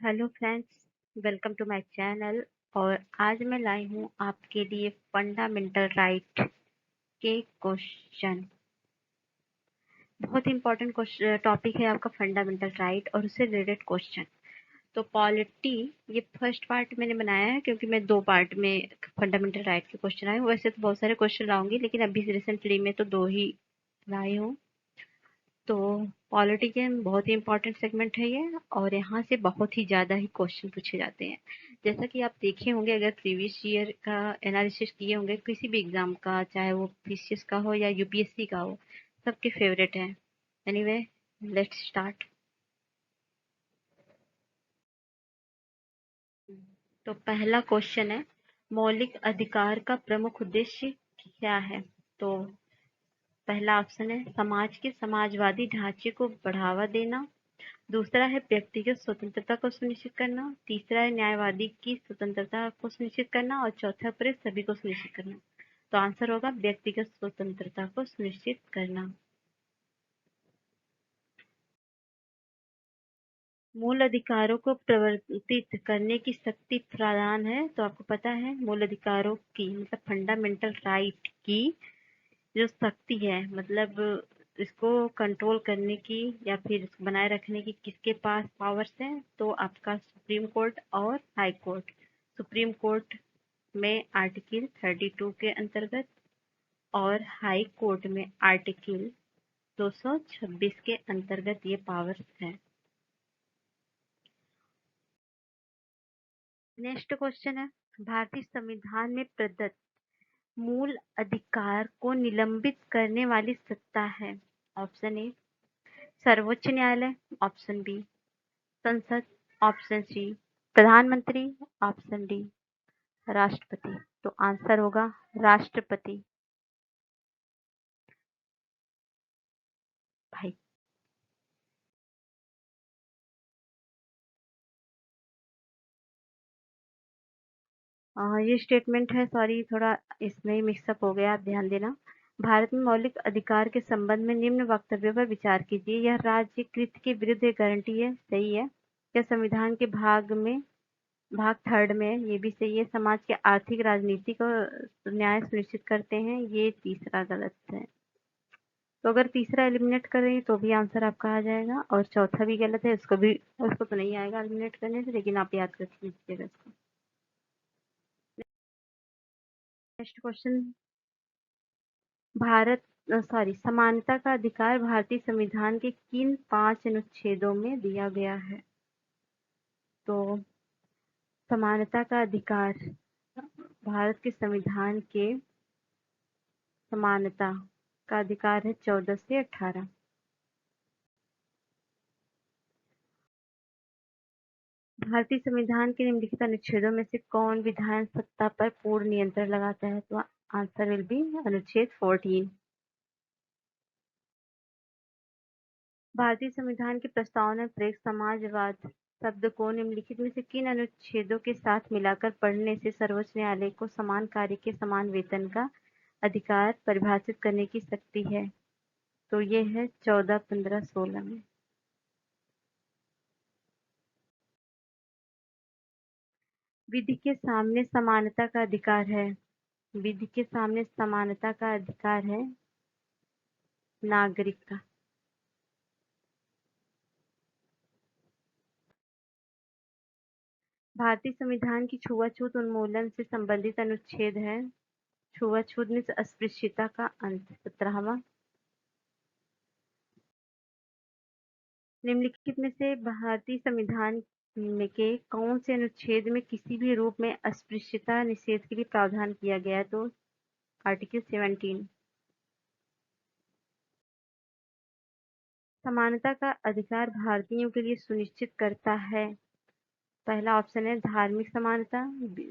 Hello friends, welcome to my channel. और आज मैं लाई हूँ आपके लिए फंडामेंटल राइट के क्वेश्चन। बहुत इंपॉर्टेंट टॉपिक है आपका फंडामेंटल राइट और उससे रिलेटेड क्वेश्चन। तो पॉलिटी ये फर्स्ट पार्ट मैंने बनाया है क्योंकि मैं 2 पार्ट में फंडामेंटल राइट के क्वेश्चन आए। वैसे तो बहुत सारे क्वेश्चन लाऊंगी लेकिन अभी रिसेंटली में तो 2 ही लाई हूँ। तो पॉलिटी के बहुत ही इंपॉर्टेंट सेगमेंट है ये और यहाँ से बहुत ही ज़्यादा ही क्वेश्चन पूछे जाते हैं। जैसा कि आप देखे होंगे, अगर प्रीवियस ईयर का एनालिसिस किए होंगे किसी भी एग्जाम का, चाहे वो पीसीएस का हो या यूपीएससी का हो, सबके फेवरेट है। Anyway, let's start. तो पहला क्वेश्चन है, मौलिक अधिकार का प्रमुख उद्देश्य क्या है? तो पहला ऑप्शन है समाज के समाजवादी ढांचे को बढ़ावा देना। दूसरा है व्यक्तिगत स्वतंत्रता को सुनिश्चित करना। तीसरा है न्यायवादी की स्वतंत्रता को सुनिश्चित करना और चौथा पर है सभी को सुनिश्चित करना। तो आंसर होगा व्यक्तिगत स्वतंत्रता को सुनिश्चित करना। मूल अधिकारों को प्रवर्तित करने की शक्ति प्रदान है। तो आपको पता है मूल अधिकारों की मतलब फंडामेंटल राइट की जो शक्ति है, मतलब इसको कंट्रोल करने की या फिर इसको बनाए रखने की किसके पास पावर्स हैं? तो आपका सुप्रीम कोर्ट और हाई कोर्ट। सुप्रीम कोर्ट में आर्टिकल 32 के अंतर्गत और हाई कोर्ट में आर्टिकल 226 के अंतर्गत ये पावर्स हैं। नेक्स्ट क्वेश्चन है, भारतीय संविधान में प्रदत्त मूल अधिकार को निलंबित करने वाली सत्ता है। ऑप्शन ए सर्वोच्च न्यायालय, ऑप्शन बी संसद, ऑप्शन सी प्रधानमंत्री, ऑप्शन डी राष्ट्रपति। तो आंसर होगा राष्ट्रपति। भाई ये स्टेटमेंट है, सॉरी थोड़ा इसमें ही मिक्सअप हो गया, आप ध्यान देना। भारत में मौलिक अधिकार के संबंध में निम्न वक्तव्य पर विचार कीजिए। यह राज्य कृत के विरुद्ध एक गारंटी है, सही है। यह संविधान के भाग थर्ड में, ये भी सही है। समाज के आर्थिक राजनीतिक और न्याय सुनिश्चित करते हैं, ये तीसरा गलत है। तो अगर तीसरा एलिमिनेट करें तो भी आंसर आपका आ जाएगा और चौथा भी गलत है, उसको तो नहीं आएगा एलिमिनेट करने से, लेकिन आप याद कर लीजिएगा इसको। नेक्स्ट क्वेश्चन, भारत सॉरी समानता का अधिकार भारतीय संविधान के किन 5 अनुच्छेदों में दिया गया है? तो समानता का अधिकार भारत के संविधान के समानता का अधिकार है 14 से 18। भारतीय संविधान के निम्नलिखित अनुच्छेदों में से कौन विधान सत्ता पर पूर्ण नियंत्रण लगाता है? तो आंसर विल बी अनुच्छेद 14। भारतीय संविधान की प्रस्तावना में प्रयुक्त समाजवाद शब्द को निम्नलिखित में से किन अनुच्छेदों के साथ मिलाकर पढ़ने से सर्वोच्च न्यायालय को समान कार्य के समान वेतन का अधिकार परिभाषित करने की शक्ति है? तो ये है 14, 15, 16 में। विधि के सामने समानता का अधिकार है। विधि के सामने समानता का अधिकार है नागरिक का। भारतीय संविधान की छुआछूत उन्मूलन से संबंधित अनुच्छेद है। छुआछूत में अस्पृश्यता का अंत, 17वां। निम्नलिखित में से भारतीय संविधान में के कौन से अनुच्छेद में किसी भी रूप में अस्पृश्यता निषेध के लिए प्रावधान किया गया है? तो आर्टिकल 17। समानता का अधिकार भारतीयों के लिए सुनिश्चित करता है। पहला ऑप्शन है धार्मिक समानता,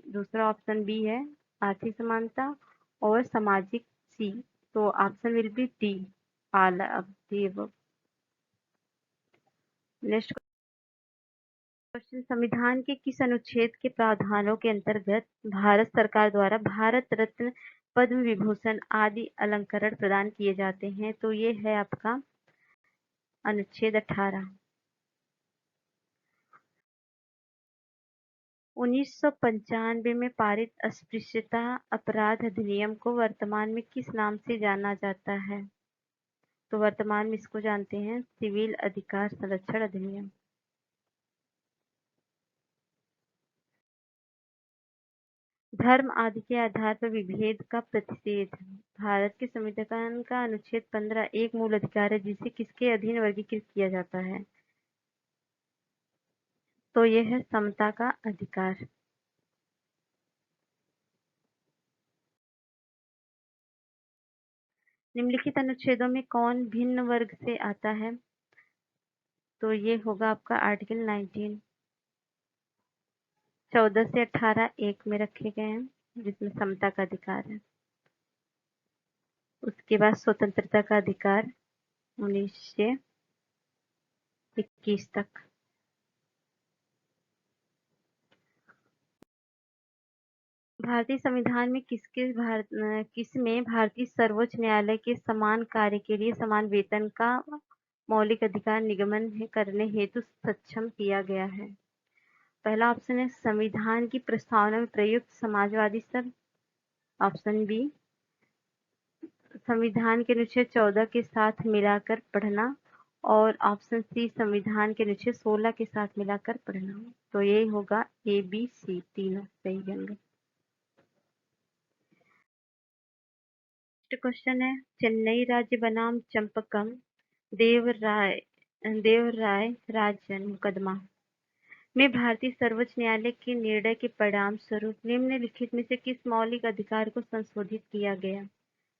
दूसरा ऑप्शन बी है आर्थिक समानता और सामाजिक सी। तो option will be D, all of the above. Next question, संविधान के किस अनुच्छेद के प्रावधानों के अंतर्गत भारत सरकार द्वारा भारत रत्न, पद्म विभूषण आदि अलंकरण प्रदान किए जाते हैं? तो ये है आपका अनुच्छेद 18। 1995 में पारित अस्पृश्यता अपराध अधिनियम को वर्तमान में किस नाम से जाना जाता है? तो वर्तमान में इसको जानते हैं सिविल अधिकार संरक्षण अधिनियम। धर्म आदि के आधार पर विभेद का प्रतिषेध। भारत के संविधान का अनुच्छेद 15 एक मूल अधिकार है जिसे किसके अधीन वर्गीकृत किया जाता है? तो यह है समता का अधिकार। निम्नलिखित अनुच्छेदों में कौन भिन्न वर्ग से आता है? तो ये होगा आपका आर्टिकल 19। 14 से 18 एक में रखे गए हैं जिसमें समता का अधिकार है। उसके बाद स्वतंत्रता का अधिकार 19 से 21 तक। भारतीय संविधान में किसमें भारतीय सर्वोच्च न्यायालय के समान कार्य के लिए समान वेतन का मौलिक अधिकार निगमन करने हेतु सक्षम किया गया है? पहला ऑप्शन है संविधान की प्रस्तावना में प्रयुक्त समाजवादी शब्द। ऑप्शन बी संविधान के अनुच्छेद 14 के साथ मिलाकर पढ़ना। और ऑप्शन सी संविधान के अनुच्छेद 16 के साथ मिलाकर पढ़ना। तो ये होगा ए बी सी तीनों सही होंगे। क्वेश्चन है चेन्नई राज्य बनाम चंपकम देवराय राजन मुकदमा में भारतीय सर्वोच्च न्यायालय के निर्णय के परिणाम स्वरूप निम्नलिखित में से किस मौलिक अधिकार को संशोधित किया गया?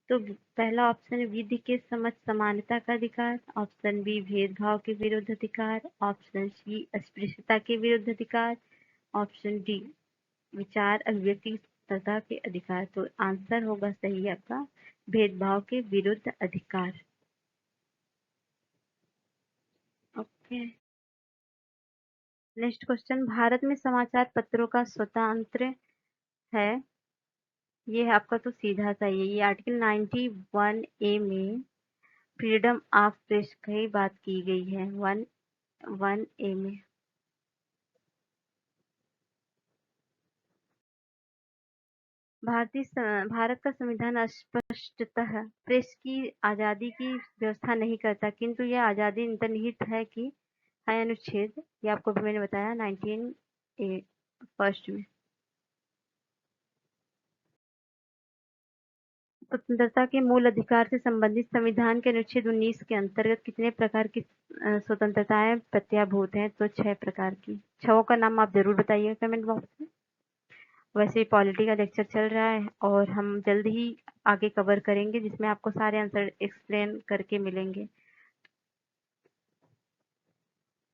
तो पहला ऑप्शन विधि के समझ समानता का अधिकार। ऑप्शन बी भेदभाव के विरुद्ध अधिकार। ऑप्शन सी अस्पृश्यता के विरुद्ध अधिकार। ऑप्शन डी विचार अभिव्यक्ति स्वतंत्रता के अधिकार। तो आंसर होगा सही आपका भेदभाव के विरुद्ध अधिकार। ओके नेक्स्ट क्वेश्चन भारत में समाचार पत्रों का स्वतंत्र है। ये आपका तो सीधा सा ये आर्टिकल 91 ए में फ्रीडम ऑफ प्रेस की बात की गई है 1 ए में। भारत का संविधान स्पष्टतः प्रेस की आजादी की व्यवस्था नहीं करता किंतु यह आजादी अंतर्निहित है कि है अनुच्छेद ये आपको भी मैंने बताया 19 ए फर्स्ट में। स्वतंत्रता के मूल अधिकार से संबंधित संविधान के अनुच्छेद 19 के अंतर्गत कितने प्रकार की स्वतंत्रताएं प्रत्याभूत हैं? तो 6 प्रकार की। 6 का नाम आप जरूर बताइए कमेंट बॉक्स में। वैसे पॉलिटी का लेक्चर चल रहा है और हम जल्द ही आगे कवर करेंगे जिसमें आपको सारे आंसर एक्सप्लेन करके मिलेंगे।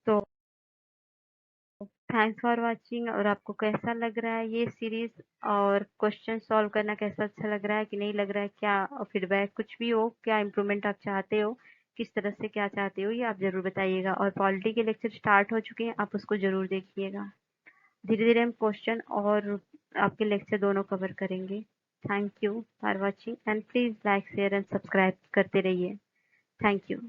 तो थैंक्स फॉर वाचिंग। और आपको कैसा लग रहा है ये सीरीज और क्वेश्चन सॉल्व करना कैसा अच्छा लग रहा है कि नहीं लग रहा है, क्या फीडबैक कुछ भी हो, क्या इम्प्रूवमेंट आप चाहते हो, किस तरह से क्या चाहते हो ये आप जरूर बताइएगा। और पॉलिटी के लेक्चर स्टार्ट हो चुके हैं आप उसको जरूर देखिएगा। धीरे धीरे हम क्वेश्चन और आपके लेक्चर दोनों कवर करेंगे। Thank you for watching and please like share and subscribe करते रहिए। Thank you.